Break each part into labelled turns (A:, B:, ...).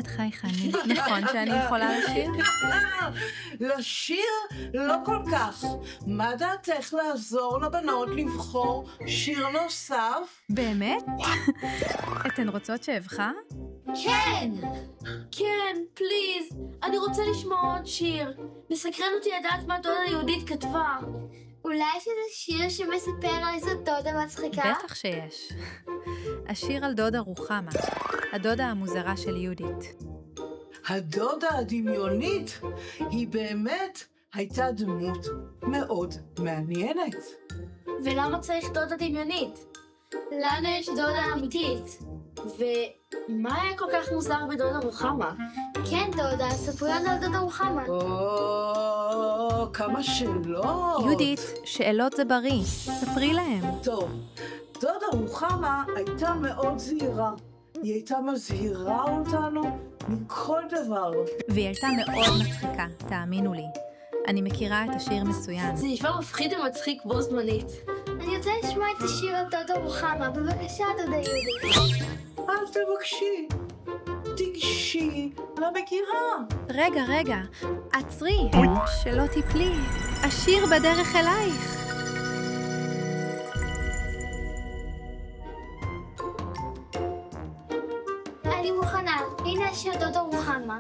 A: באמת חייכנית. נכון שאני יכולה לשיר?
B: לשיר? לא כל כך. מה דעתך לעזור לבנות לבחור שיר נוסף?
A: באמת? אתן רוצות שאבחר?
C: כן! כן, פליז. אני רוצה לשמוע עוד שיר. מסקרן אותי לדעת מה דודה יהודית כתבה.
D: אולי יש איזה שיר שמספר על איזו דודה מצחיקה?
A: בטח שיש. השיר על דודה רוחמה, הדודה המוזרה של יהודית.
B: הדודה הדמיונית היא באמת הייתה דמות מאוד מעניינת.
C: ולמה צריך דודה דמיונית? לנו יש דודה אמיתית. ומה היה כל כך מוזר בדודה רוחמה?
D: כן, דודה, ספרי לנו על דודה רוחמה.
B: כמה שאלות.
A: יהודית, שאלות זה בריא. ספרי להם.
B: טוב, דודה רוחמה הייתה מאוד זהירה. היא הייתה מזהירה אותנו מכל דבר.
A: והיא הייתה מאוד מצחיקה, תאמינו לי. אני מכירה את השיר מצוין.
C: זה נשמע מפחיד ומצחיק בו זמנית.
D: אני רוצה לשמוע את השיר על דודה רוחמה. בבקשה, דודה יהודית.
B: אל תבקשי. תיגשי למגירה.
A: רגע, עצרי, שלא תיפלי. השיר בדרך אלייך.
D: אני מוכנה. הנה השיר דודה רוחמה.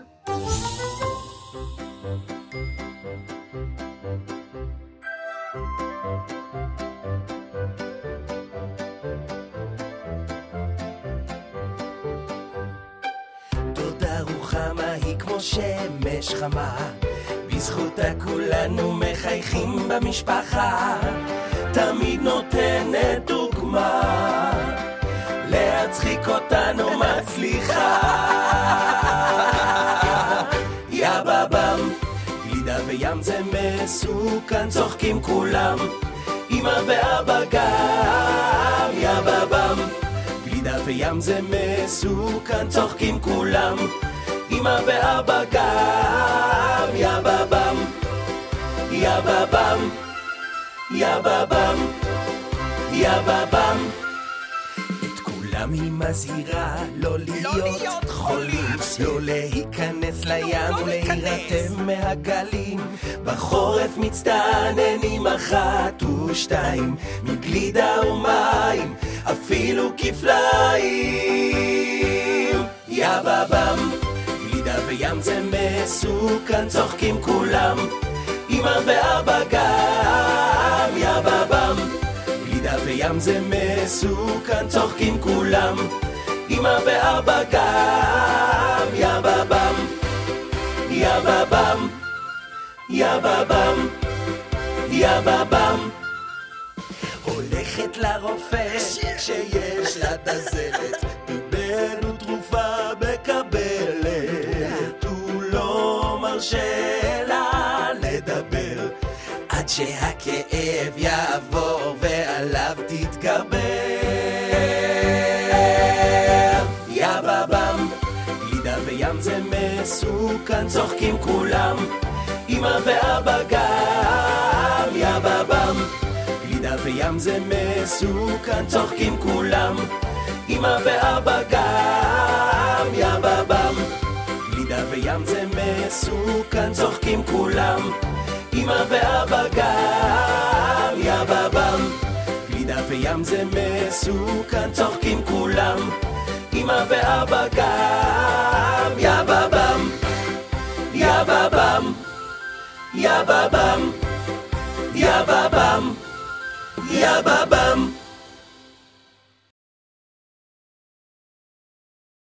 E: דודה רוחמה היא כמו שמש חמה, בזכותה כולנו מחייכים במשפחה, תמיד נותנת דוגמה, להצחיק אותנו מצליחה. יא בבם, גלידה וים זה מסוכן, צוחקים כולם, אמא ואבא גם. יא בבם, גלידה וים זה מסוכן, צוחקים כולם, אמא ואבא גם. יא בבם, יא בבם, יא בבם, יא בבם. את כולם היא מזהירה לא להיות חולים, לא להיכנס לים, להירתם מהגלים. בחורף מצטננים אחת ושתיים, מגלידה ומים אפילו כפליים. יא בבם, גלידה וים זה מסוכן, צוחקים כולם, אמא ואבא גם. יא בבם, גלידה וים זה מסוכן, צוחקים כולם, אמא ואבא גם. יא בבם, יא בבם, יא בבם, יא בבם. הולכת לרופא כשיש לה דזלת, קיבלנו תרופה מקבלת, הוא לא מרשה לה לדבר עד שהכאב יעבור ועליו תתגבר. יא בבם, גלידה וים זה מסוכן, צוחקים כולם, אמא ואבא גם. יא בבם, גלידה וים זה מסוכן, צוחקים כולם, אמא ואבא גם. יא בבם, גלידה וים זה מסוכן, צוחקים כולם, אמא ואבא גם. יא בבם, גלידה וים זה מסוכן, צוחקים כולם, אמא ואבא גם. יא בבם, יא בבם, יא בבם, יא בבם, יא בבם.